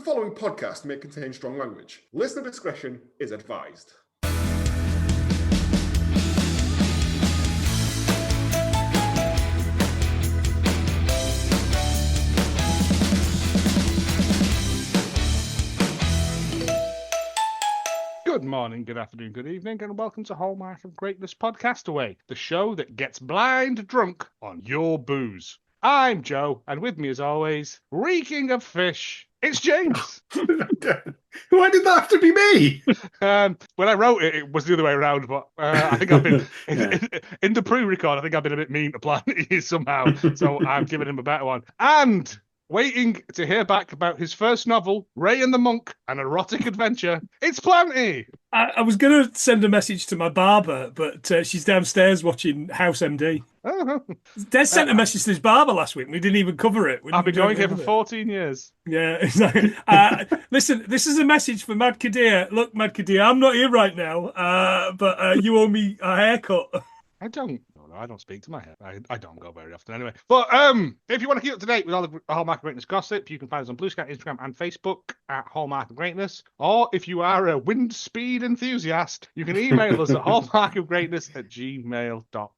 The following podcast may contain strong language. Listener discretion is advised. Good morning, good afternoon, good evening, and welcome to Hallmark of Greatness Pod-Castaway, the show that gets blind drunk on your booze. I'm Joe, and with me as always, reeking of fish, it's James. Why did that have to be me? When I wrote it, it was the other way around, but I think I've been, in the pre-record, I think I've been a bit mean to Planty somehow, so I've given him a better one. And waiting to hear back about his first novel, Ray and the Monk, an erotic adventure, it's Planty! I was going to send a message to my barber, but she's downstairs watching House MD. Oh. Des sent a message to his barber last week, and we didn't even cover it. I've been going here for 14 years. Yeah, exactly. Listen, this is a message for Mad Kadir. Look, Mad Kadir, I'm not here right now, but you owe me a haircut. I don't speak to my hair. I don't go very often anyway. But if you want to keep up to date with all the Hallmark of Greatness gossip, you can find us on Blue Sky, Instagram, and Facebook at Hallmark of Greatness. Or if you are a wind speed enthusiast, you can email us at hallmarkofgreatness@gmail.com.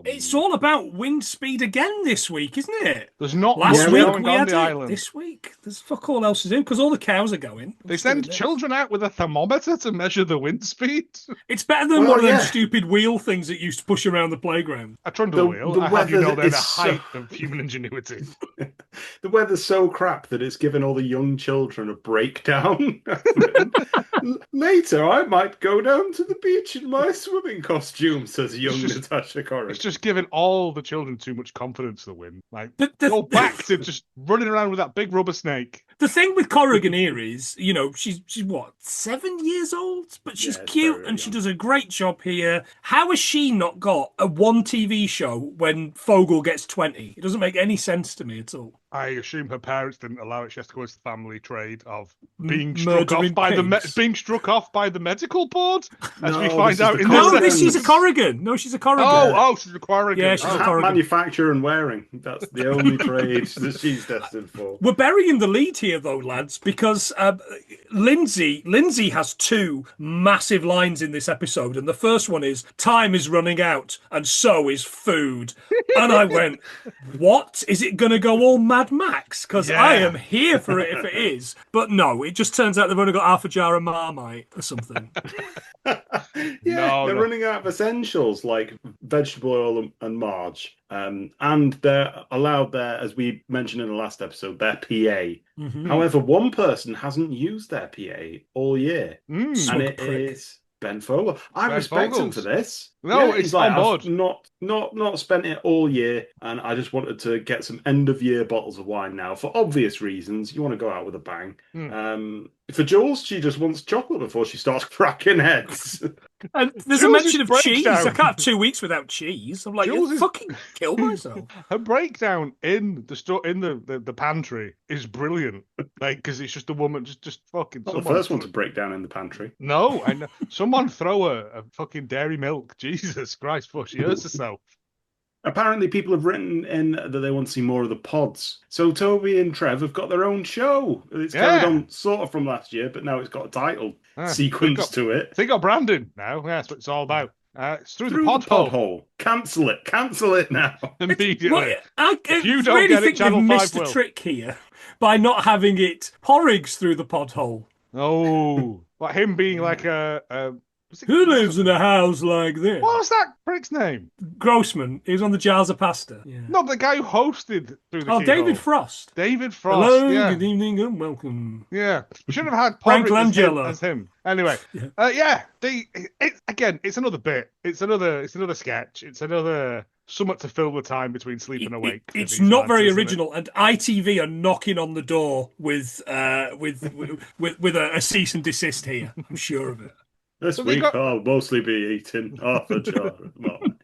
It's all about wind speed again this week, isn't it? There's not Last much week going we on had the it. island. This week there's fuck all else to do because all the cows are going. They send children out with a thermometer to measure the wind speed. It's better than one of them stupid wheel things that you used to push around the playground. A trundle wheel. I have you know they're the height of human ingenuity. The weather's so crap that it's given all the young children a breakdown. Later, I might go down to the beach in my swimming costume, says young Natasha Corrin. It's just giving all the children too much confidence to win. Like, go back to just running around with that big rubber snake. The thing with Corrigan here is, you know, she's what, 7 years old? But she's cute and she does a great job here. How has she not got a one TV show when Fogel gets 20? It doesn't make any sense to me at all. I assume her parents didn't allow it. She has to go into the family trade of being struck off by the medical board, as we find out in this. She's a Corrigan. No, she's a Corrigan. Oh, she's a Corrigan. Yeah, she's a Corrigan. Manufacture and wearing. That's the only trade that she's destined for. We're burying the lead here, though, lads, because Lindsay has two massive lines in this episode, and the first one is, "Time is running out, and so is food." And I went, what? Is it going to go all Mad Max? Because I am here for it if it is. But no, it just turns out they've only got half a jar of Marmite or something. They're running out of essentials like vegetable oil and marge. And they're allowed their, as we mentioned in the last episode, their PA. Mm-hmm. However, one person hasn't used their PA all year. And it is Ben Fogel. I respect him for this. No, it's like, I've not spent it all year, and I just wanted to get some end of year bottles of wine now for obvious reasons. You want to go out with a bang. For Jules, she just wants chocolate before she starts cracking heads. And there's a mention of cheese. I can't have 2 weeks without cheese. I'm like, you'll fucking kill myself. Her breakdown in the pantry is brilliant. Like, because it's just a woman just fucking. Not the first one to break down in the pantry. No, I know. Someone throw a fucking dairy milk. Jesus Christ, fuck, she hurts herself. Apparently, people have written in that they want to see more of the pods. So Toby and Trev have got their own show. It's carried on sort of from last year, but now it's got a title sequence to it. They got branding now. That's what it's all about. It's through the pod hole. Cancel it now. Immediately. I really think they've missed the trick here by not having it Porrigs through the pod hole. Oh, like him being like a who lives in a house like this? What was that prick's name? Grossman. He was on the Jars of Pasta. Yeah. No, the guy who hosted through the David Frost. David Frost. Hello, good evening, and welcome. Yeah, we should have had Frank Langella as him. Anyway, it's another bit. It's another sketch. It's another somewhat to fill the time between sleep and awake. It's not very original, and ITV are knocking on the door with a cease and desist here. I'm sure of it. This week I'll mostly be eating half a jar at the moment.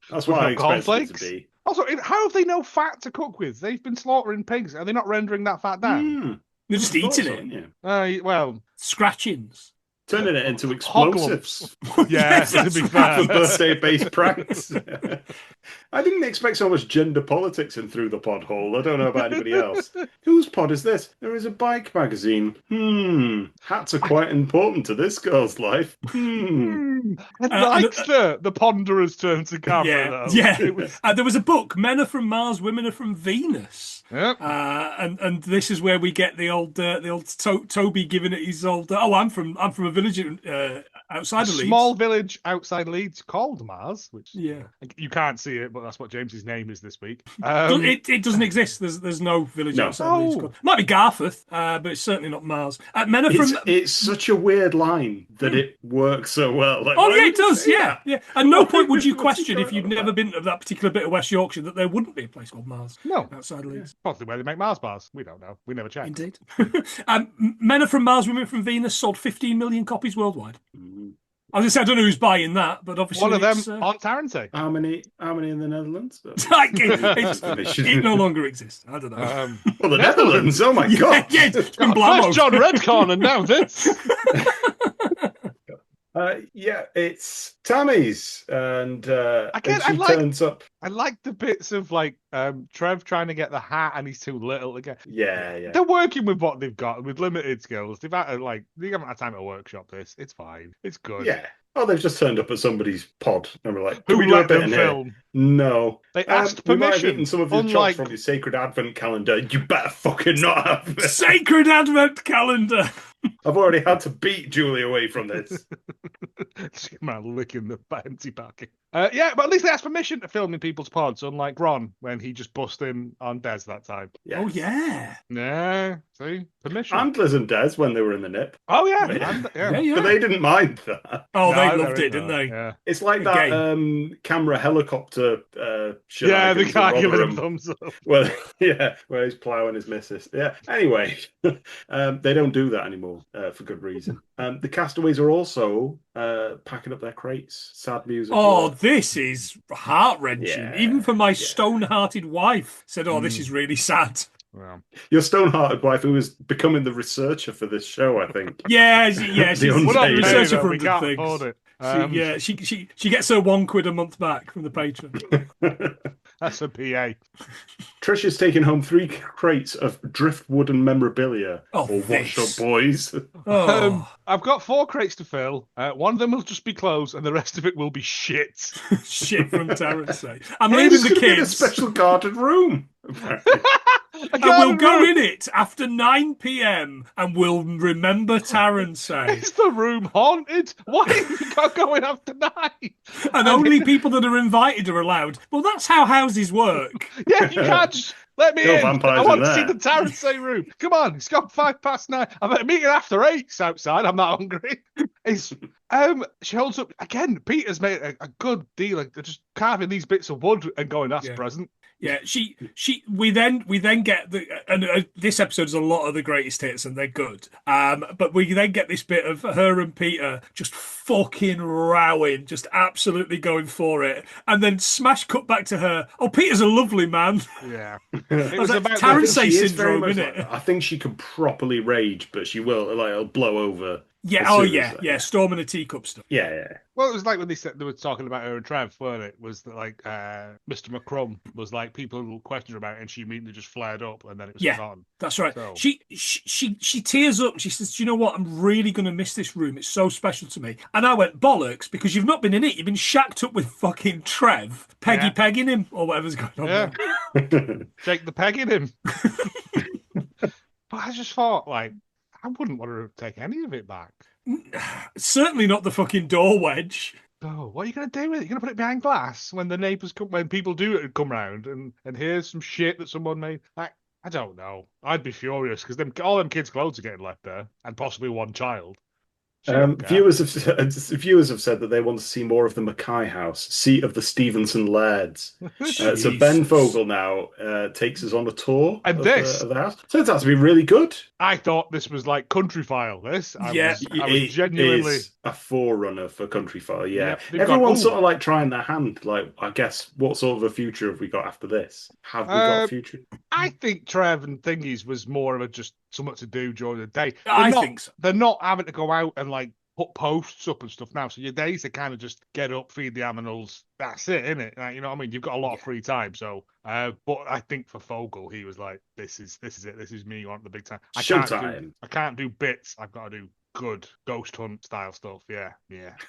That's what I expect it to be. Also, how have they no fat to cook with? They've been slaughtering pigs. Are they not rendering that fat down? They're just eating it. Well, scratchings. turning it into Hoglumps. explosives. Yeah, to be fair. For birthday-based pranks. I didn't expect so much gender politics in Through the Pod hole. I don't know about anybody else. Whose pod is this? There is a bike magazine. Hats are quite important to this girl's life. I liked the ponderer's turn to camera, though. Yeah. It was... There was a book, Men Are From Mars, Women Are From Venus. Yep. And this is where we get the old Toby giving it his old. I'm from a village outside of Leeds. Small village outside Leeds called Mars, which you can't see it, but that's what James's name is this week. It doesn't exist. There's no village outside Leeds. Might be Garforth, but it's certainly not Mars. Men Are From. It's such a weird line that it works so well. Like, it does. Yeah. At no point would you question if you'd never been to that particular bit of West Yorkshire that there wouldn't be a place called Mars. No, outside Leeds. Possibly where they make Mars bars. We don't know. We never checked. Indeed. Men Are From Mars, Women Are From Venus sold 15 million copies worldwide. I was going to say, I don't know who's buying that, but obviously one of them on Tarrant. How many in the Netherlands? It no longer exists. I don't know. Well, the Netherlands. Oh my god! Yeah, it's been First John Redcorn, and now this. It's Tammy's, and she turns up. I like the bits of like Trev trying to get the hat, and he's too little to get. Yeah. They're working with what they've got with limited skills. They haven't had time to workshop this. It's fine. It's good. Yeah. Oh, they've just turned up at somebody's pod, and we're like, "Who we do a let bit them in film?" Here? No, they asked we might have permission. eaten some of your chops from your sacred advent calendar. You better fucking not have it. Sacred advent calendar. I've already had to beat Julie away from this. Man, licking the empty packet. But at least they asked permission to film in people's pods, unlike Ron when he just bust in on Des that time. Yes. Oh yeah. Yeah, see, permission. And Liz and Des when they were in the nip. Oh yeah, But they didn't mind that. Oh, they loved it, didn't they? Yeah. It's like that camera helicopter. They can't give him a thumbs up. Well, where he's ploughing his missus. Yeah. Anyway, they don't do that anymore for good reason. The castaways are also packing up their crates. Sad music. Oh, this is heart-wrenching. Yeah, Even for my stone-hearted wife said, this is really sad. Well, your stone-hearted wife, who was becoming the researcher for this show, I think. Yeah, she's the researcher for we can't afford it. She gets her £1 a month back from the patron. That's a PA. Trisha's taking home 3 crates of driftwood and memorabilia. Wash up, boys. I've got 4 crates to fill. One of them will just be clothes, and the rest of it will be shit. Shit from Terrence. I'm leaving the kids. In a special guarded room. And we'll go in it after 9 p.m. and we'll remember Terrence. Is the room haunted? Why have you got going after 9? And only people that are invited are allowed. Well, that's how houses work. Yeah, you can't just let me in. I want to see the Terrence room. Come on, it's got 8:05. I'm at a meeting after 8 outside. I'm not hungry. She holds up again. Peter's made a good deal. They're just carving these bits of wood and going, that's a present. Yeah, we then get this episode is a lot of the greatest hits and they're good. But we then get this bit of her and Peter just fucking rowing, just absolutely going for it, and then smash cut back to her. Oh, Peter's a lovely man. Yeah, it was about Terrence syndrome, isn't it? I think she can properly rage, but she will it'll blow over. Yeah. Storm in a teacup stuff. Yeah. Well, it was like when they were talking about her and Trev, weren't it? Was that like Mr. McCrum was like people questioned her about it, and she immediately just flared up, and then it was forgotten. That's right. So. She tears up. She says, "Do you know what? I'm really going to miss this room. It's so special to me." And I went, "Bollocks!" Because you've not been in it. You've been shacked up with fucking Trev, pegging him, or whatever's going on. Yeah, Jake the pegging him. But I just thought, like, I wouldn't want to take any of it back. Certainly not the fucking door wedge. Oh, what are you going to do with it? You're going to put it behind glass when the neighbours come, when people do come round and here's some shit that someone made? Like, I don't know. I'd be furious because all them kids' clothes are getting left there, and possibly one child. Viewers have said that they want to see more of the Mackay house, seat of the Stevenson lairds. So Ben Fogel now takes us on a tour of the house. Turns out to be really good. I thought this was like Country File. I was genuinely is a forerunner for Country File. Yeah, everyone's sort of like trying their hand. Like, I guess, what sort of a future have we got after this? Have we got a future? I think Trev and Thingies was more of a just something to do during the day. I think so. They're not having to go out and like put posts up and stuff now. So your days are kind of just get up, feed the animals. That's it, isn't it? Like, you know what I mean? You've got a lot of free time. So, but I think for Fogel, he was like, "This is it. This is me on the big time. I can't do bits. I've got to do good ghost hunt style stuff. Yeah.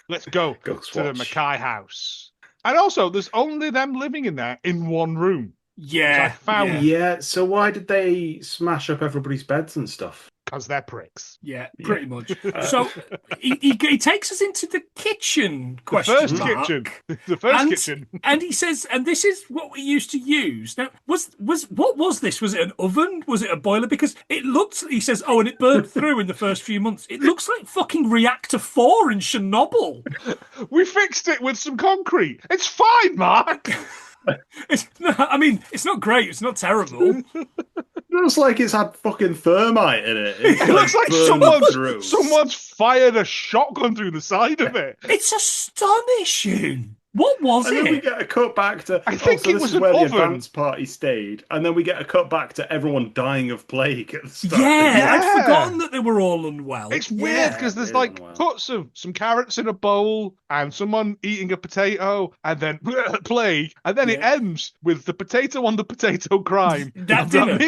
Let's go to the Mackay house. And also, there's only them living in there in one room. Yeah. I found. Yeah. So why did they smash up everybody's beds and stuff? Because they're pricks. Yeah, pretty much. So he takes us into the kitchen. The first kitchen. And he says, and this is what we used to use. Now, what was this? Was it an oven? Was it a boiler? Because it looked. He says, and it burned through in the first few months. It looks like fucking Reactor 4 in Chernobyl. We fixed it with some concrete. It's fine, Mark. It's not great. It's not terrible. It looks like it's had fucking thermite in it. It looks like someone's fired a shotgun through the side of it. It's astonishing. What was it? And then we get a cut back to. I think it was where an the oven. advance party stayed, and then we get a cut back to everyone dying of plague at the start. Yeah, I'd forgotten that they were all unwell. It's weird because there's like cuts of some carrots in a bowl and someone eating a potato, and then plague, and then it ends with the potato on the potato crime. That dinner,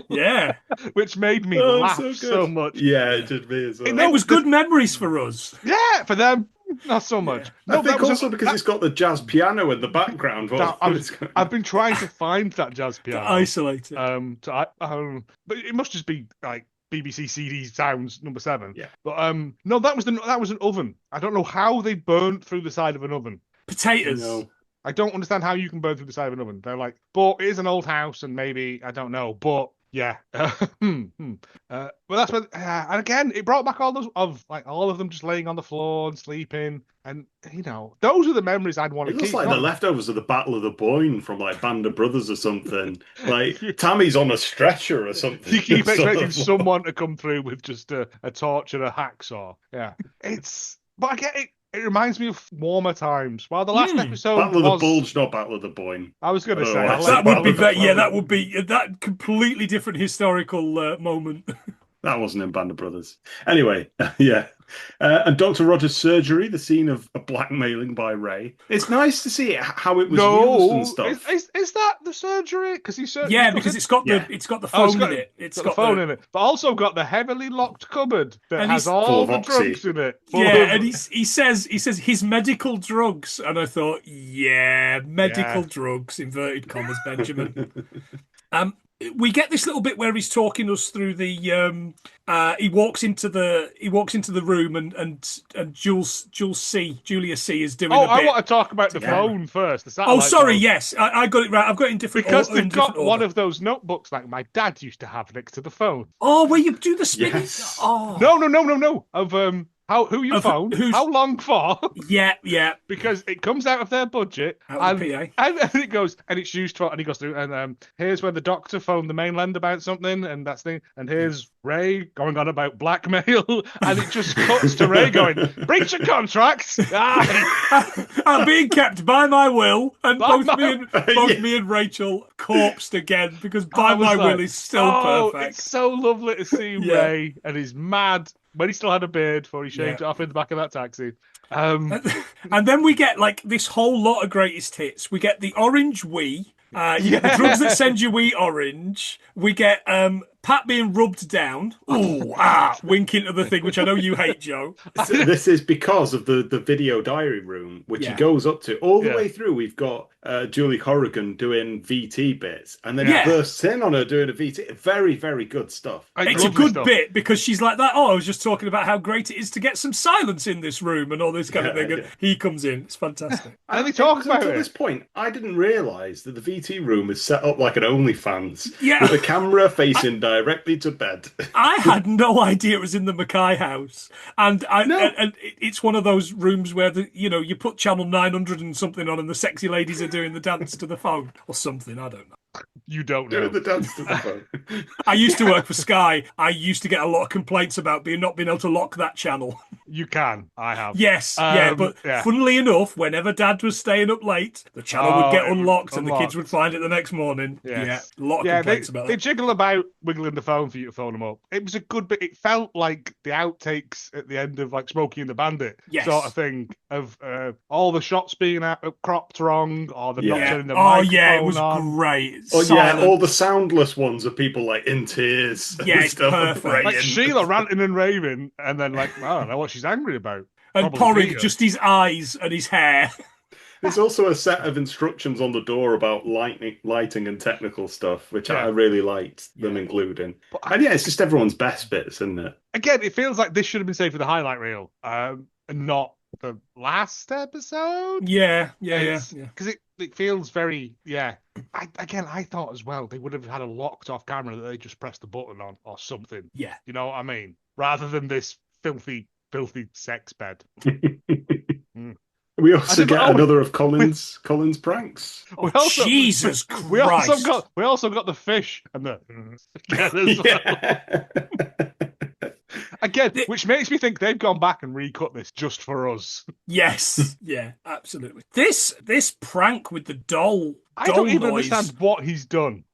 yeah, which made me laugh so much. Yeah, it did me as well. It was good memories for us. Yeah, for them. Not so much. I think also because it's got the jazz piano in the background. I've been trying to find that jazz piano. To isolate it. But it must just be like BBC CD Sounds number 7. Yeah. But no, that was an oven. I don't know how they burnt through the side of an oven. Potatoes. No. I don't understand how you can burn through the side of an oven. They're like, but it is an old house, and maybe I don't know, but. Yeah, but that's what. And again, it brought back all of them just laying on the floor and sleeping, and those are the memories I'd want to keep. It looks like the leftovers of the Battle of the Boyne from like Band of Brothers or something. Like Tammy's on a stretcher or something. You keep expecting someone to come through with just a torch and a hacksaw. Yeah, but I get it. It reminds me of warmer times. While the last episode Battle of the Bulge, not Battle of the Boyne. I was going to say that would be that would be that completely different historical moment. That wasn't in Band of Brothers. Anyway, yeah. And Dr. Rogers' surgery, the scene of a blackmailing by Ray. It's nice to see how it was used and stuff. Is that the surgery? Because because it's got the phone in it. It's got the phone in it, but also got the heavily locked cupboard that has all the drugs in it. And he says his medical drugs, and I thought, medical drugs, inverted commas, Benjamin. We get this little bit where he's talking us through the. He walks into the room and Julia C is doing. I want to talk about the phone first. The sorry, phone. Yes, I got it right. I've got it in different because they've got one of those notebooks like my dad used to have next to the phone. Oh, where you do the spinning. Yes. Oh No. Who you phoned? How long for? Yeah. Because it comes out of their budget, and it goes, and it's used for, and he goes through, and here's where the doctor phoned the mainland about something, and that's thing, and here's Ray going on about blackmail, and it just cuts to Ray going, breach of contract. I'm being kept by my will, and both me and Rachel corpsed again because by my will is still perfect. It's so lovely to see Ray, and he's mad. When he still had a beard before he shaved it off in the back of that taxi. And then we get like this whole lot of greatest hits. We get the orange wee. You get the drugs that send you wee orange. We get Pat being rubbed down. Wink into the thing, which I know you hate, Joe. This is because of the video diary room, which he goes up to. All the way through, we've got Julie Corrigan doing VT bits, and then he bursts in on her doing a VT. Very, very good stuff. It's a good bit because she's like that. I was just talking about how great it is to get some silence in this room and all this kind of thing. And he comes in. It's fantastic. And they talk about it. At this point, I didn't realise that the VT room is set up like an OnlyFans. Yeah. With a camera facing directly to bed. I had no idea it was in the Mackay house. And it's one of those rooms where you put channel 900 and something on and the sexy ladies are doing the dance to the phone or something. I don't know. You don't know. Doing the dance to the phone. I used to work for Sky. I used to get a lot of complaints about not being able to lock that channel. You can. I have. Yes, but funnily enough, whenever Dad was staying up late, the channel would get unlocked and the kids would find it the next morning. Yes. Yeah, a lot of complaints about that. They jiggle about wiggling the phone for you to phone them up. It was a good bit. It felt like the outtakes at the end of like Smokey and the Bandit sort of thing of all the shots being cropped wrong or the not turning the microphone it was on. Great. All the soundless ones are people like in tears. Yeah, it's perfect. Like Sheila ranting and raving, and then like I don't know what she's angry about. And Porrig, just his eyes and his hair. There's also a set of instructions on the door about lighting and technical stuff, which I really liked them including. And it's just everyone's best bits, isn't it? Again, it feels like this should have been saved for the highlight reel, and not the last episode. Yeah. Because it feels very I thought as well they would have had a locked off camera that they just pressed the button on or something. Yeah. You know what I mean? Rather than this filthy sex bed. We also get another of Colin's pranks. Jesus Christ! We also got the fish and the again, which makes me think they've gone back and recut this just for us. Yes, yeah, absolutely. This prank with the doll. I don't even understand what he's done.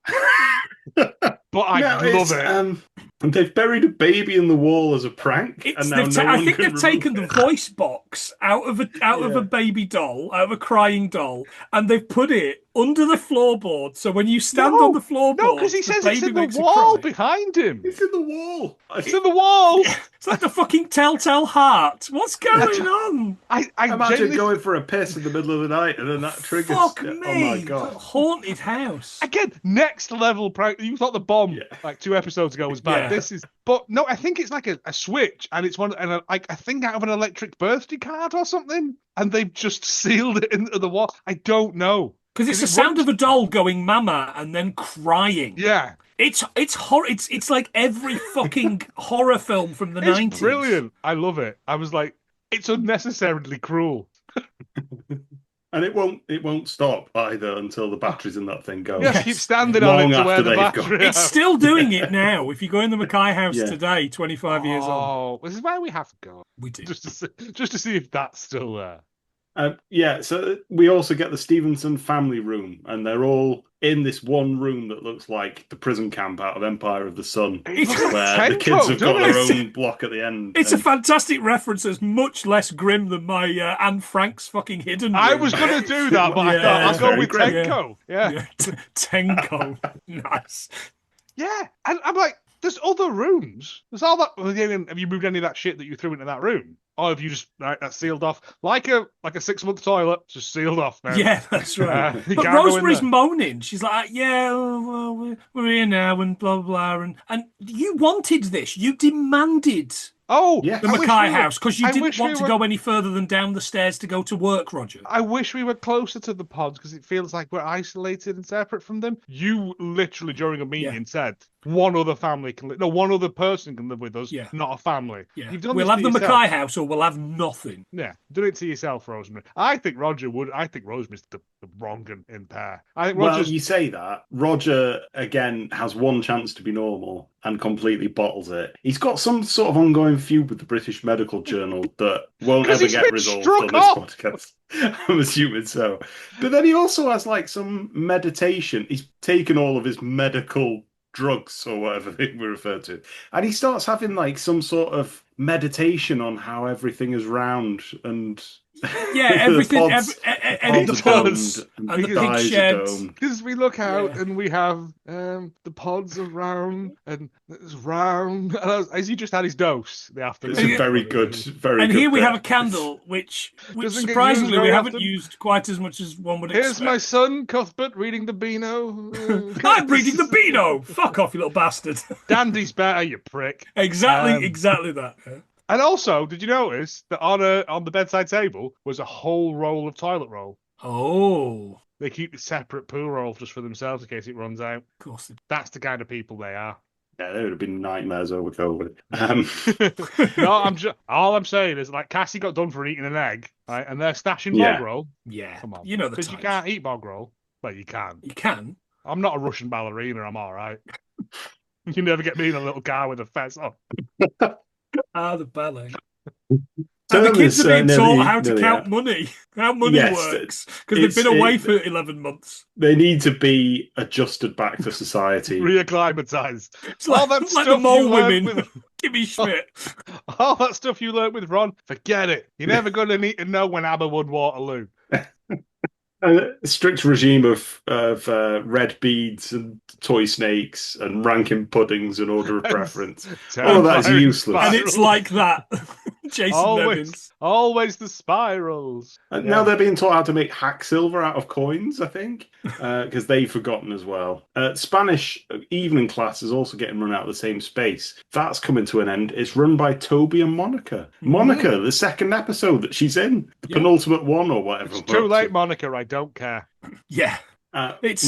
But I love it. They've buried a baby in the wall as a prank, and now I think they've taken the voice box out of a baby doll, out of a crying doll, and they've put it under the floorboard. So when you stand on the floorboard, no, because he says it's in the wall behind him. It's in the wall. It's in the wall. It's like the fucking telltale heart. What's going on? I imagine going for a piss in the middle of the night, and then that triggers. Fuck me! Oh my god! Haunted house Again, next level prank. You thought the bomb like 2 episodes ago was bad. This is, but no, I think it's like a switch, and it's like a thing out of an electric birthday card or something, and they've just sealed it into the wall. I don't know. Because it's the sound of a doll going "mama" and then crying. Yeah, it's horror. It's like every fucking horror film from the 90s. It's brilliant. I love it. I was like, it's unnecessarily cruel. And it won't stop either until the batteries in that thing go. Yes, keep standing on it to wear the battery. It's still doing it now. If you go in the Mackay house today, 25 years on. Oh, this is why we have to go. We do. Just to see if that's still there. So we also get the Stevenson family room, and they're all in this one room that looks like the prison camp out of Empire of the Sun, where the kids have got their own block at the end. It's a fantastic reference. It's much less grim than my Anne Frank's fucking hidden room. I was going to do that, but I thought I'll go with Tenko. Yeah. Tenko. Nice. Yeah, and I'm like, there's other rooms. There's all that. Have you moved any of that shit that you threw into that room? Or have you just that's sealed off like a 6-month toilet, just sealed off now? Yeah, that's right. But Rosemary's moaning. She's like, we're here now, and blah blah blah. And you wanted this. You demanded. Oh, the Mackay house, because you didn't want to go any further than down the stairs to go to work, Roger. I wish we were closer to the pods because it feels like we're isolated and separate from them. You literally, during a meeting, said one other family can live. No, one other person can live with us, not a family. Yeah. You've done we'll have the Mackay house or we'll have nothing. Yeah, do it to yourself, Rosemary. I think Roger would. I think Rosemary's the wrong and pair. I think Roger's... Well, you say that. Roger, again, has one chance to be normal and completely bottles it. He's got some sort of ongoing feud with the British Medical Journal that won't ever get resolved on this podcast. I'm assuming so. But then he also has like some meditation. He's taken all of his medical drugs or whatever they were referred to. And he starts having like some sort of meditation on how everything is round and everything, the pods and the pig sheds. Because we look out and we have the pods around and it's round. As he just had his dose the afternoon. It's a very good. And here we have a candle, which surprisingly we haven't used quite as much as one would expect. Here's my son, Cuthbert, reading the Beano. I'm reading the Beano! Fuck off, you little bastard. Dandy's better, you prick. Exactly that. And also, did you notice that on the bedside table was a whole roll of toilet roll? Oh. They keep a separate poo roll just for themselves in case it runs out. Of course. That's the kind of people they are. Yeah, they would have been nightmares over COVID. No, all I'm saying is like Cassie got done for eating an egg, right? And they're stashing bog roll. Yeah. Come on. You know the because you can't eat bog roll. Well, you can. You can. I'm not a Russian ballerina. I'm all right. You never get me in a little car with a fez on. The ballet. And the kids are being taught how to count money, how money works, because they've been away for 11 months. They need to be adjusted back to society. Reacclimatized. It's like the mole women. Kimmy Schmidt. All that stuff you learned with Ron, forget it. You're never going to need to know when ABBA won Waterloo. A strict regime of red beads and toy snakes and ranking puddings in order of preference. All of that is useless. And it's like that. Jason Nevins. Always the spirals. And now they're being taught how to make hack silver out of coins, I think, because they've forgotten as well. Spanish evening class is also getting run out of the same space. That's coming to an end. It's run by Toby and Monica. Monica, the second episode that she's in, the penultimate one or whatever. It's too late, Monica. I don't care. Yeah. It's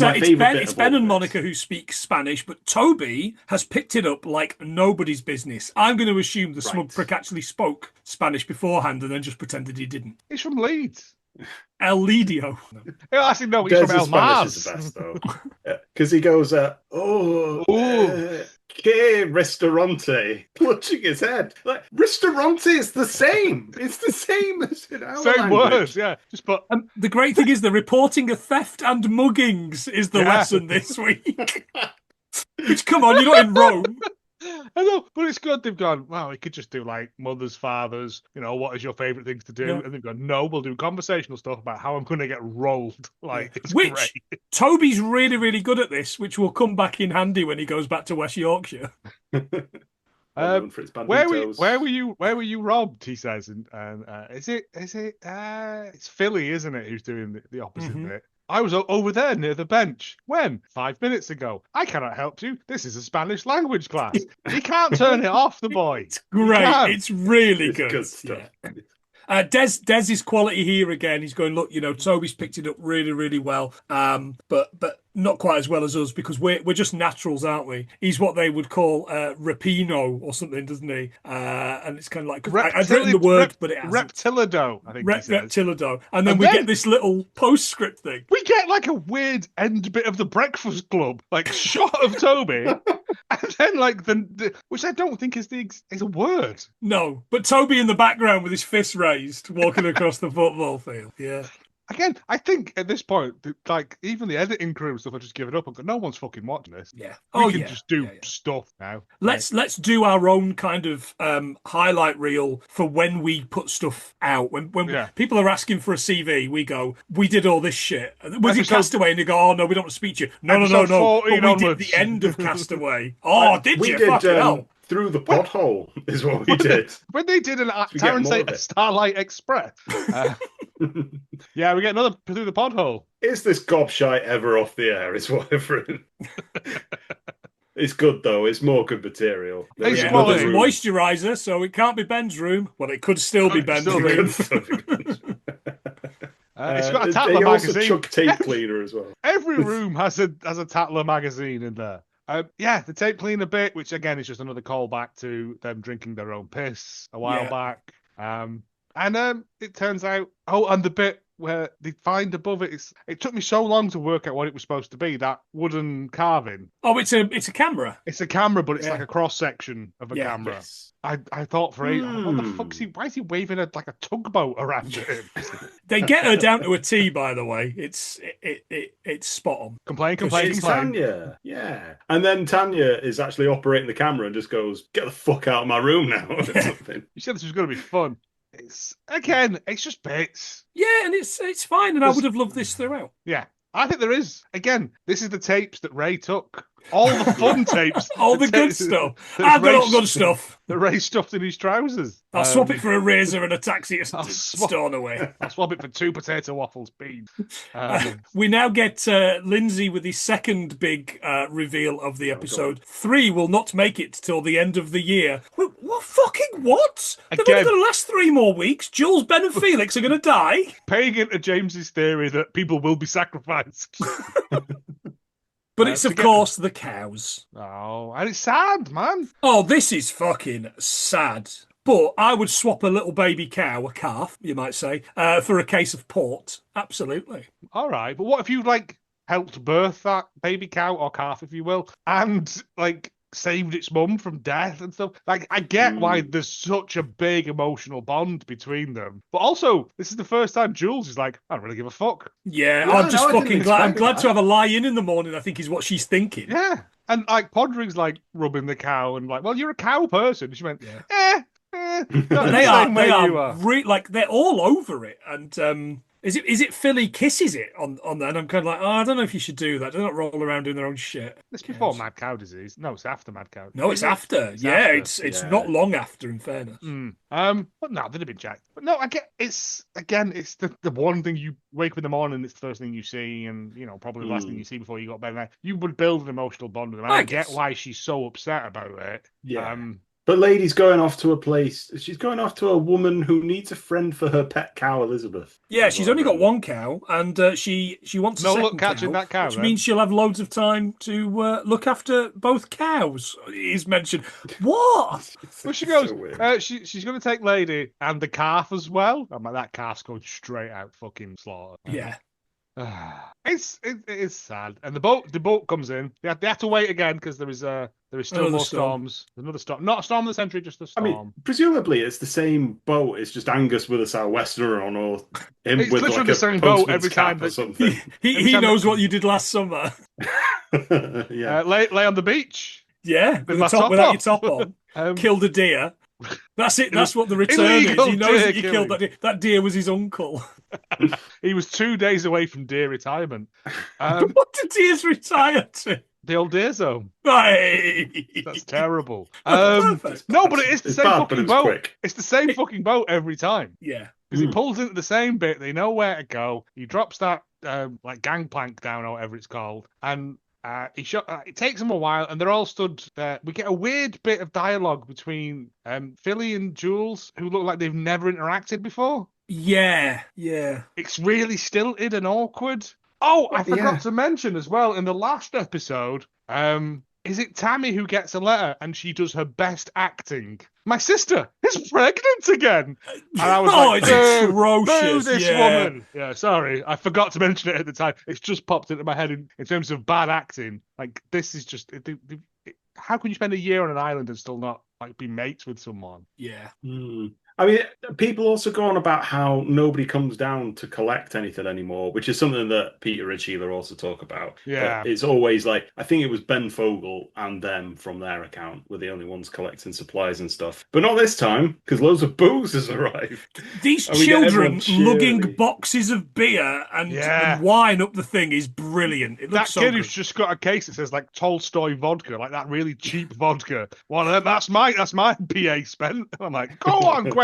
Ben and Monica who speak Spanish, but Toby has picked it up like nobody's business. I'm going to assume the smug prick actually spoke Spanish beforehand and then just pretended he didn't. He's from Leeds. El Lidio. Actually, no, he's from El Mars. Is the best, though. Because he goes, que restaurante, clutching his head. Like, restaurante is the same. It's the same as in our same language. words, yeah. Just put. The great thing is the reporting of theft and muggings is the lesson this week. Which, come on, you're not in Rome. I know, but it's good. They've gone, well, we could just do like mothers, fathers, what is your favourite things to do? Yeah. And they've gone, no, we'll do conversational stuff about how I'm going to get rolled. Like, it's great. Toby's really, really good at this, which will come back in handy when he goes back to West Yorkshire. Where were you robbed? He says, and it's Philly, isn't it, who's doing the opposite bit? I was over there near the bench. When? 5 minutes ago. I cannot help you. This is a Spanish language class. He can't turn it off, the boy. It's great. It's really good. Good stuff. Yeah. Des is quality here again. He's going, look, Toby's picked it up really, really well. But not quite as well as us because we're just naturals, aren't we? He's what they would call Rapino or something, doesn't he? And it's kind of like I've written the word, but it hasn't. Reptilido, I think. Reptilido, and then we get this little postscript thing. We get like a weird end bit of the Breakfast Club, like shot of Toby, and then like the which I don't think is a word. No, but Toby in the background with his fist raised, walking across the football field. Yeah. Again, I think at this point, like even the editing crew and stuff, are just giving up and go, no one's fucking watching this. Yeah, we can just do stuff now. Let's do our own kind of highlight reel for when we put stuff out. When people are asking for a CV, we go, we did all this shit. We did Castaway, and they go, oh no, we don't want to speak to you. No. But we did the end of Castaway. Oh, did you? Fucking hell. Through the pothole is what we did. When they did a Starlight Express. Yeah, we get another through the podhole. Is this gobshite ever off the air? Is what I've written. It's good though. It's more good material. There's moisturiser, so it can't be Ben's room. Well, it could still be Ben's room. It's got a Tatler they magazine. Also chuck tape cleaner as well. Every room has a Tatler magazine in there. The tape cleaner bit, which again is just another callback to them drinking their own piss a while back. And it turns out, and the bit where they find above it, it took me so long to work out what it was supposed to be, that wooden carving. Oh, it's a camera. It's a camera, but it's like a cross-section of a camera. Yes. I thought for what the fuck why is he waving like a tugboat around him? They get her down to a T, by the way. It's spot on. Complain. Tanya. Yeah. And then Tanya is actually operating the camera and just goes, get the fuck out of my room now. Or something. You said this was going to be fun. It's just bits. Yeah, and it's fine, and I would have loved this throughout. Yeah, I think there is. Again, this is the tapes that Ray took. All the fun tapes. All the good stuff. I've got all good stuff. That Ray stuffed in his trousers. I'll swap it for a razor and a taxi stolen away. I'll swap it for 2 potato waffles, beans. We now get Lindsay with his second big reveal of the episode. 3 will not make it till the end of the year. What fucking what? They're only going to last 3 more weeks. Jules, Ben and Felix are going to die. Paying into James's theory that people will be sacrificed. But it's, of course, the cows. Oh, and it's sad, man. Oh, this is fucking sad. But I would swap a little baby cow, a calf, you might say, for a case of port. Absolutely. All right. But what if you, helped birth that baby cow or calf, if you will, and like saved its mum from death and stuff. Like, I get why there's such a big emotional bond between them, but also this is the first time Jules is like, I don't really give a fuck. Yeah, Yeah, I'm just no, I didn't fucking glad. I'm expect glad that. to have a lie-in the morning, I think is what she's thinking. Yeah, and like Podring's like rubbing the cow and like, well, you're a cow person. And she went, Yeah. not And the same way you are. like they're all over it. And is it Philly kisses it on that? And I'm kind of like, oh, I don't know if you should do that. They don't roll around doing their own shit. It's before mad cow disease. No, it's after mad cow. No, it's after. It's yeah, after. it's not long after. In fairness. But no, they'd have been checked. But no, I get it's the one thing you wake up in the morning, it's the first thing you see, and you know probably the last thing you see before you go to bed. You would build an emotional bond with them. And I get why she's so upset about it. Yeah. But Lady's going off to a place. She's going off to a woman who needs a friend for her pet cow, Elizabeth. Yeah, she's only got one cow, and she wants a second catching that cow, which then. means she'll have loads of time to look after both cows. Is mentioned. What? Well, she goes. She's going to take Lady and the calf as well. I'm like, that calf's going straight out fucking slaughter. Yeah. It's sad, and the boat comes in. They have to wait again because there is still Another more storm. storms. Another storm, not a storm of the century, just a storm. I mean, presumably it's the same boat. It's just Angus with a sou'wester on, or him It's with literally like the a same boat postman's every cap time or that- something. He knows what you did last summer. Yeah. Lay on the beach. Yeah, With my top, top without off. your top on. Killed a deer. That's it. That's what the return is. illegal He knows that deer you killed that deer. That deer was his uncle. He was 2 days away from deer retirement. What did deers retire to? The old deer zone. Right. That's terrible. Perfect. No, but it's the It's same bad, but fucking it's boat. quick. It's the same fucking boat every time. Yeah. Because he pulls into the same bit. They know where to go. He drops that like gangplank down or whatever it's called, and it takes them a while, and they're all stood there. We get a weird bit of dialogue between Philly and Jules, who look like they've never interacted before. Yeah. It's really stilted and awkward. Oh, I forgot to mention as well in the last episode, is it Tammy who gets a letter and she does her best acting? My sister is pregnant again. And I was it's atrocious. boo this woman. Yeah, sorry. I forgot to mention it at the time. It's just popped into my head in terms of bad acting. Like, this is just... how can you spend a year on an island and still not like be mates with someone? Yeah. I mean, people also go on about how nobody comes down to collect anything anymore, which is something that Peter and Sheila also talk about. Yeah. But it's always like, I think it was Ben Fogel and them from their account were the only ones collecting supplies and stuff. But not this time, because loads of booze has arrived. These And we get children everyone lugging cheery. boxes of beer and wine up the thing is brilliant. It That looks so kid good. who's just got a case that says like Tolstoy vodka, like that really cheap vodka. Well, that's my PA spent. I'm like, go on, Quentin.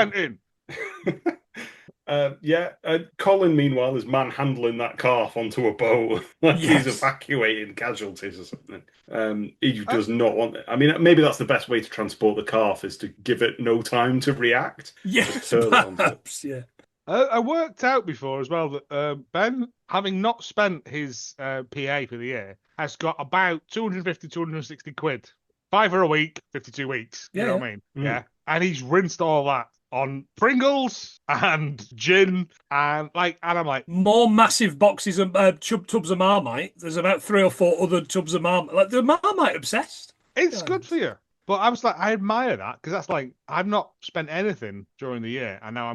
Colin, meanwhile, is manhandling that calf onto a boat like Yes. he's evacuating casualties or something. He does not want it. I mean, maybe that's the best way to transport the calf is to give it no time to react. Yes, Just hurl it onto it. perhaps, yeah. I worked out before as well that Ben, having not spent his PA for the year, has got about 250, 260 quid. £5 a week, 52 weeks. You know what I mean? Mm. Yeah. And he's rinsed all that on Pringles and gin and I'm like, More massive boxes of tubs of Marmite. There's about 3 or 4 other tubs of Marmite. Like, the Marmite obsessed. it's Yeah. good for you. But I was like, I admire that because that's like, I've not spent anything during the year, and now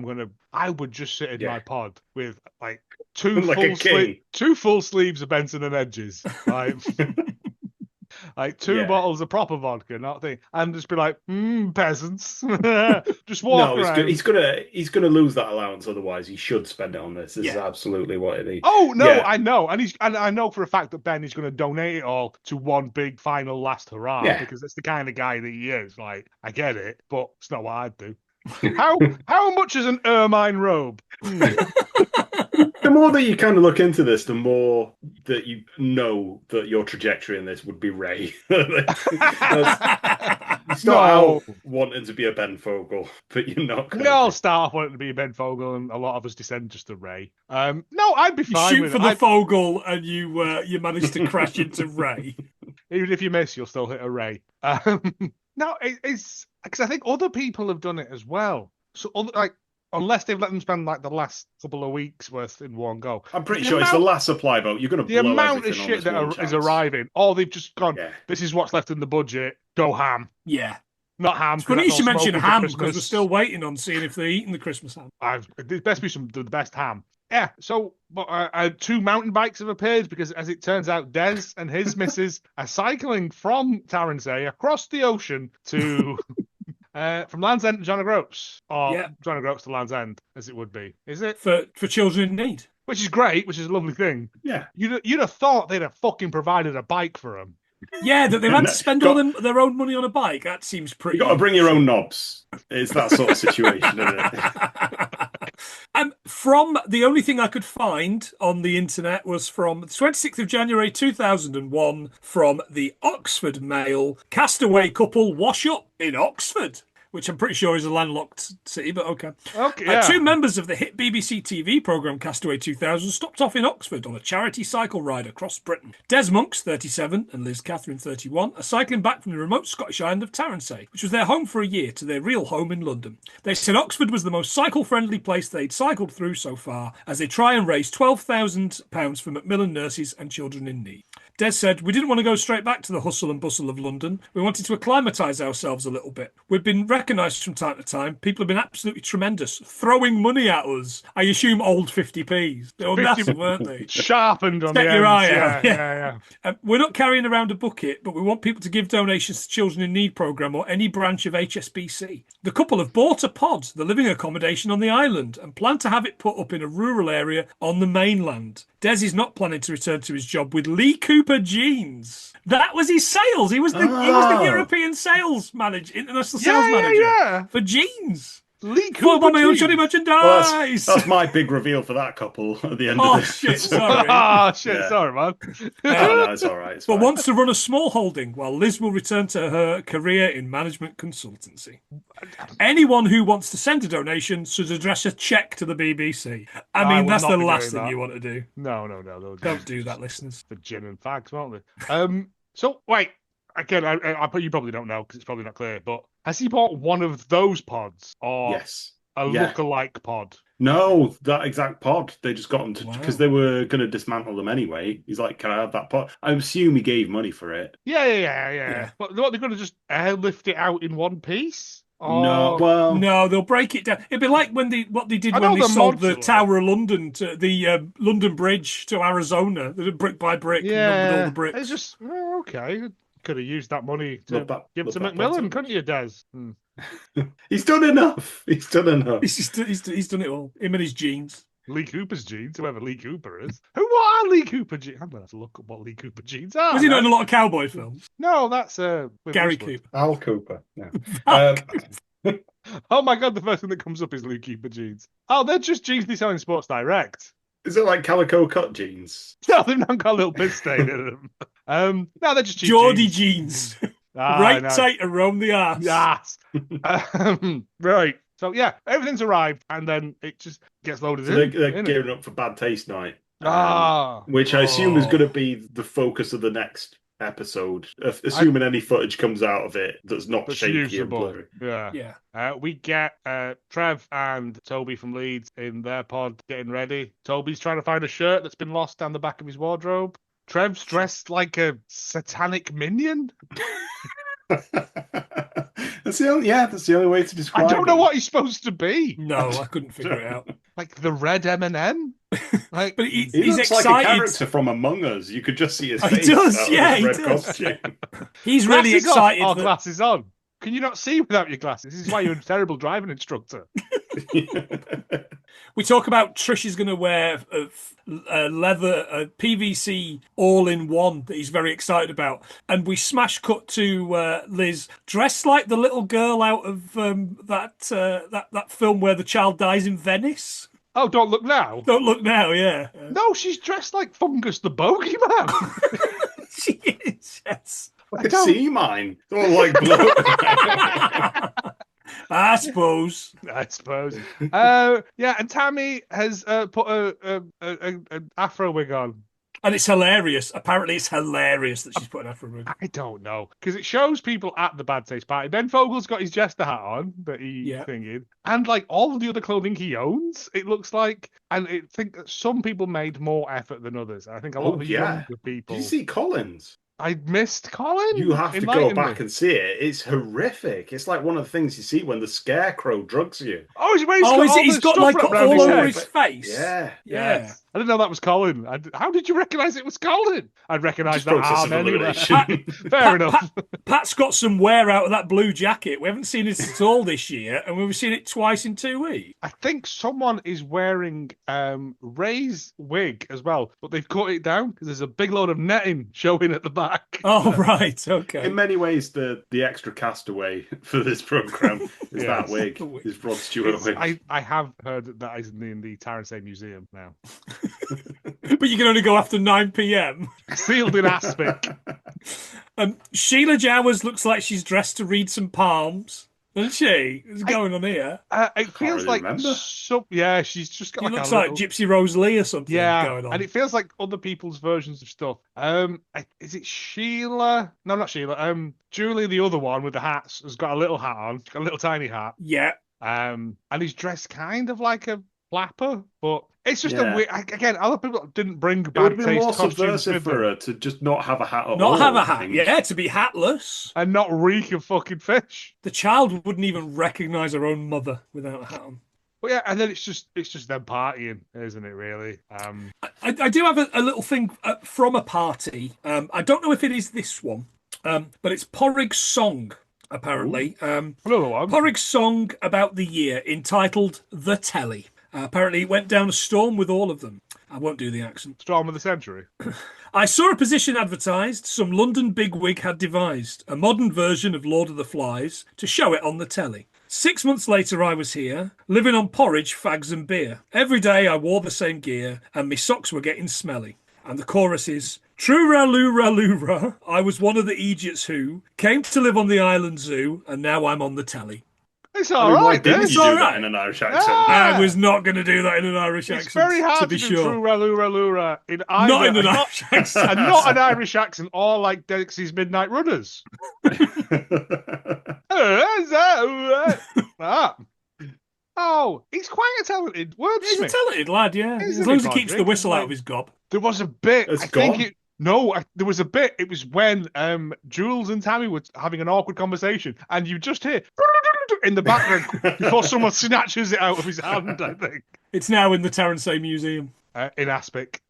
I would just sit in my pod with like two full sleeves of Benson and Edges, like, like two bottles of proper vodka, not thing, and just be like, peasants, just walk around. He's gonna lose that allowance. Otherwise, he should spend it on this. This is absolutely what it is. Oh no, I know, and I know for a fact that Ben is going to donate it all to one big final last hurrah because that's the kind of guy that he is. Like, I get it, but it's not what I'd do. How much is an ermine robe? The more that you kind of look into this, the more that you know that your trajectory in this would be Ray. You start out wanting to be a Ben Fogel, but you're not. We all start off wanting to be a Ben Fogel, and a lot of us descend just to Ray. No, I'd be fine You with shoot for it. the Fogel, and you manage to crash into Ray. Even if you miss, you'll still hit a Ray. No, it's because I think other people have done it as well. So, unless they've let them spend like the last couple of weeks worth in one go. I'm pretty sure it's the last supply boat. You're going to the blow amount of everything on shit this that one is chance. arriving. Or they've just gone. Yeah. This is what's left in the budget. Go ham. Yeah. Not ham. It's funny you should mention ham because we're Christmas. still waiting on seeing if they're eating the Christmas ham. There's best be the best ham. Yeah, so but, 2 mountain bikes have appeared because, as it turns out, Des and his missus are cycling from Tarrantay across the ocean to from Land's End to John O'Groats, or John O'Groats to Land's End, as it would be. Is it for children in need? Which is great, which is a lovely thing. Yeah, you'd have thought they'd have fucking provided a bike for them. Yeah, that they've had to spend all their own money on a bike. That seems pretty. You got to bring your own knobs. It's that sort of situation, isn't it? From the only thing I could find on the internet was from the 26th of January 2001 from the Oxford Mail. Castaway couple wash up in Oxford, which I'm pretty sure is a landlocked city, but okay. Okay. Yeah. 2 members of the hit BBC TV programme Castaway 2000 stopped off in Oxford on a charity cycle ride across Britain. Des Monks, 37, and Liz Catherine, 31, are cycling back from the remote Scottish island of Tarrantay, which was their home for a year, to their real home in London. They said Oxford was the most cycle-friendly place they'd cycled through so far, as they try and raise £12,000 for Macmillan nurses and children in need. Des said, "We didn't want to go straight back to the hustle and bustle of London. We wanted to acclimatise ourselves a little bit. We've been recognised from time to time. People have been absolutely tremendous, throwing money at us. I assume old 50p's. They were massive, weren't they? Sharpened on Set the your ends. eye out. Yeah. We're not carrying around a bucket, but we want people to give donations to Children in Need programme or any branch of HSBC. The couple have bought a pod, the living accommodation on the island, and plan to have it put up in a rural area on the mainland. Des is not planning to return to his job with Lee Cooper Jeans. That was his sales. He was the European sales manager, international sales manager for jeans. Lee Cooper my own Jeans. Johnny merchandise. Well, that's my big reveal for that couple at the end of this. Shit, sorry. Sorry, man. No, it's all right. It's But fine. wants to run a small holding while Liz will return to her career in management consultancy. Anyone who wants to send a donation should address a cheque to the BBC. I mean, that's the last thing you want to do. No. Don't do that, listeners. For gin and fags, won't they? So, wait. Again, you probably don't know because it's probably not clear, but has he bought one of those pods or Yes. a look-alike pod? No, that exact pod. They just got them because they were going to dismantle them anyway. He's like, "Can I have that pod?" I assume he gave money for it. Yeah. But what, they're going to just airlift it out in one piece? No, they'll break it down. It'd be like what they did when they sold the Tower of London to the London Bridge to Arizona. They did brick by brick, numbered all the bricks. It's just okay. Could have used that money to give to Macmillan, couldn't you, Des? He's done enough. He's done He's done it all. Him and his jeans. Lee Cooper's jeans, whoever Lee Cooper is. What are Lee Cooper jeans? I'm going to have to look up what Lee Cooper jeans are. Was he not in a lot of cowboy films? No, that's Gary Cooper. Al Cooper. Yeah. Oh my God, the first thing that comes up is Lee Cooper jeans. Oh, they're just jeans they sell in Sports Direct. Is it like calico cut jeans? No, they've not got a little piss stain in them. No, they're just cheap Geordie jeans. Right no. tight around the arse. Yes. Right. So, yeah, everything's arrived, and then it just gets loaded in. They're gearing up for Bad Taste Night. Which I Oh. assume is going to be the focus of the next episode, assuming any footage comes out of it that's not shaky usable. and blurry. Yeah. We get Trev and Toby from Leeds in their pod getting ready. Toby's trying to find a shirt that's been lost down the back of his wardrobe. Trev's dressed like a satanic minion. That's the only way to describe I don't know him. what he's supposed to be. No, I couldn't figure it out. Like the red M&M? Like, But He he's looks excited. like a character from Among Us. You could just see his He face. does, out of yeah, his he red does. costume. He's really glasses excited. off or glasses on. Can you not see without your glasses? This is why you're a terrible driving instructor. We talk about Trish is going to wear a leather, PVC all-in-one that he's very excited about. And we smash cut to Liz dressed like the little girl out of that film where the child dies in Venice. Oh, Don't Look Now? Don't Look Now, yeah. No, she's dressed like Fungus the Bogeyman. She is, yes. Like a sea mine. It's all like blue. I suppose. Yeah, and Tammy has put an afro wig on. And it's hilarious. Apparently, it's hilarious that she's putting Afro Rug. I don't know, because it shows people at the Bad Taste party. Ben Fogel's got his jester hat on that he's thinking, and like all of the other clothing he owns, it looks like. And I think that some people made more effort than others. I think a lot of the younger people. Did you see Collins? I missed Colin. You have to go back and see it. It's horrific. It's like one of the things you see when the scarecrow drugs you. Oh, he's got like all over his face. Yeah. Yes. I didn't know that was Colin. How did you recognise it was Colin? I'd recognise that arm anyway. Fair enough. Pat's got some wear out of that blue jacket. We haven't seen it at all this year, and we've seen it twice in 2 weeks. I think someone is wearing Ray's wig as well, but they've cut it down because there's a big load of netting showing at the back. Oh, right. Okay. In many ways, the extra castaway for this programme is that wig. Is Rod Stewart wig. I have heard that is in the Tarrant Museum now. But you can only go after 9 p.m. Sealed in aspic. Sheila Jowers looks like she's dressed to read some palms, doesn't she? What's going on here? It feels like she's just got. Looks like Gypsy Rose Lee or something. Going on. And it feels like other people's versions of stuff. Is it Sheila? No, not Sheila. Julie, the other one with the hats, has got a little hat on, got a little tiny hat. Yeah. And he's dressed kind of like a flapper, but. It's just a weird. Again, other people didn't bring Bad Taste. It would have been more subversive for her to just not have a hat at all. Not have a hat, to be hatless. And not reek of fucking fish. The child wouldn't even recognise her own mother without a hat on. But yeah, and then it's just them partying, isn't it, really? I do have a little thing from a party. I don't know if it is this one, but it's Porrig's song, apparently. Another one. Porrig's song about the year, entitled The Telly. Apparently, it went down a storm with all of them. I won't do the accent. Storm of the century. I saw a position advertised some London bigwig had devised a modern version of Lord of the Flies to show it on the telly. 6 months later, I was here, living on porridge, fags and beer. Every day I wore the same gear and my socks were getting smelly. And the chorus is, True-ra-loo-ra-loo-ra, I was one of the idiots who came to live on the island zoo and now I'm on the telly. It's all right. Why didn't you do that in an Irish accent? I was not going to do that in an Irish accent. It's very hard to be sure. True-ra-loo-ra-loo-ra in either. Not in an Irish accent. And not an Irish accent, or like Dixie's Midnight Runners. Oh, he's quite a talented wordsmith. He's a talented lad, yeah. As long as he keeps the whistle out of his gob. There was a bit. It's gone. There was a bit. It was when Jules and Tammy were having an awkward conversation, and you just hear in the background before someone snatches it out of his hand. I think it's now in the Tarrant Museum in Aspic,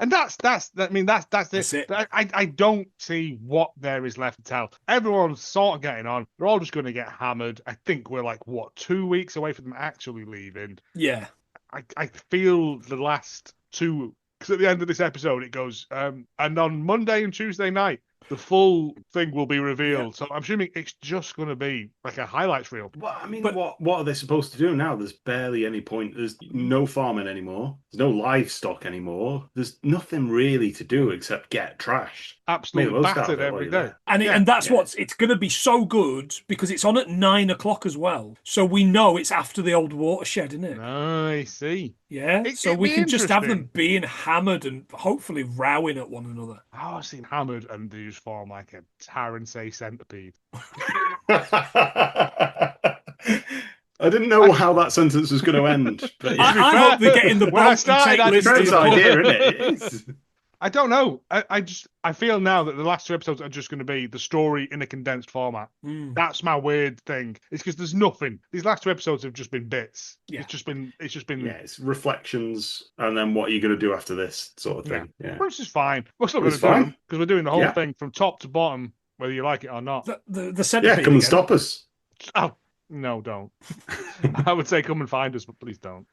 and that's it. I don't see what there is left to tell. Everyone's sort of getting on. They're all just going to get hammered. I think we're like 2 weeks away from them actually leaving. Yeah, I feel the last 2. Because at the end of this episode, it goes, and on Monday and Tuesday night, the full thing will be revealed. Yeah. So I'm assuming it's just going to be like a highlights reel. Well, I mean, what are they supposed to do now? There's barely any point. There's no farming anymore. There's no livestock anymore. There's nothing really to do except get trashed. Absolutely battered every day. And that's it's going to be so good because it's on at 9 o'clock as well. So we know it's after the old watershed, isn't it? I see. Yeah, so we can just have them being hammered and hopefully rowing at one another. Oh, I've seen hammered and they just form like a Tarrant centipede. I didn't know how that sentence was going to end. But I hope they get in the boat and take Liz to the idea, isn't it? It is. I don't know. I feel now that the last 2 episodes are just going to be the story in a condensed format. That's my weird thing. It's because there's nothing. These last 2 episodes have just been bits. Yeah. It's just been. Yeah, it's reflections, and then what are you going to do after this sort of thing? Yeah. Which is fine. We're still going to do it because we're doing the whole thing from top to bottom, whether you like it or not. The centipede. Yeah, come and stop us. Oh no, don't. I would say come and find us, but please don't.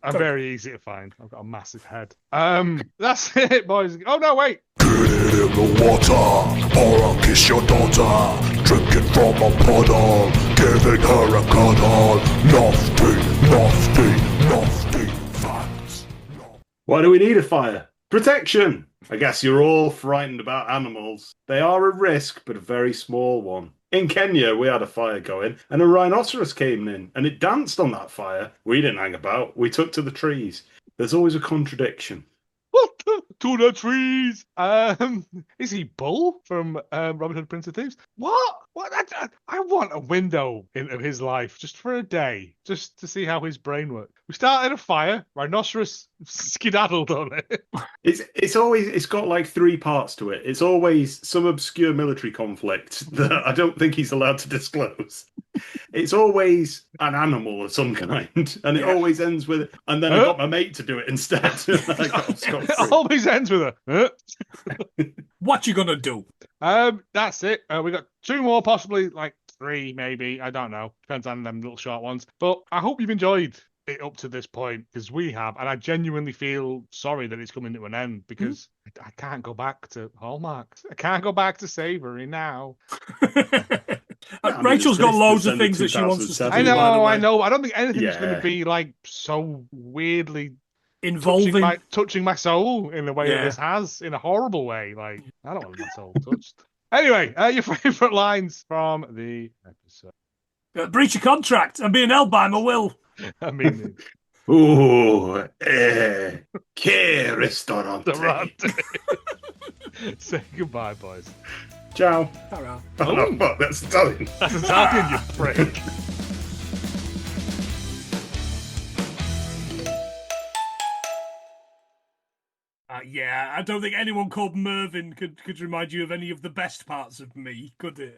I'm very easy to find. I've got a massive head. That's it, boys. Oh no, wait. Get in the water, or I'll kiss your daughter. Drinking from a puddle, giving her a cuddle. Nasty facts. Why do we need a fire? Protection. I guess you're all frightened about animals. They are a risk, but a very small one. In Kenya, we had a fire going, and a rhinoceros came in, and it danced on that fire. We didn't hang about. We took to the trees. There's always a contradiction. to the trees. Is he Bull from Robin Hood, Prince of Thieves? What? I want a window into his life just for a day, just to see how his brain works. We started a fire. Rhinoceros skedaddled on it. It's got like 3 parts to it. It's always some obscure military conflict that I don't think he's allowed to disclose. It's always an animal of some kind, and it always ends with, and then I got my mate to do it instead. It always ends with a. What you gonna do? That's it. We got 2 more, possibly like 3, maybe. I don't know. Depends on them little short ones. But I hope you've enjoyed it up to this point, because we have, and I genuinely feel sorry that it's coming to an end, because I can't go back to Hallmark. I can't go back to Savory now. Rachel's got loads of things that she wants to do. I know. I don't think anything's going to be like so weirdly involving, touching my soul in the way that this has, in a horrible way. Like, I don't want my soul touched. Anyway, your favourite lines from the episode. Breach of contract and being held by my will. I mean, che Restaurante. Say goodbye, boys. Ciao. Hurrah. Oh, no, that's Italian. That's Italian, you prick. I don't think anyone called Mervyn could remind you of any of the best parts of me, could it?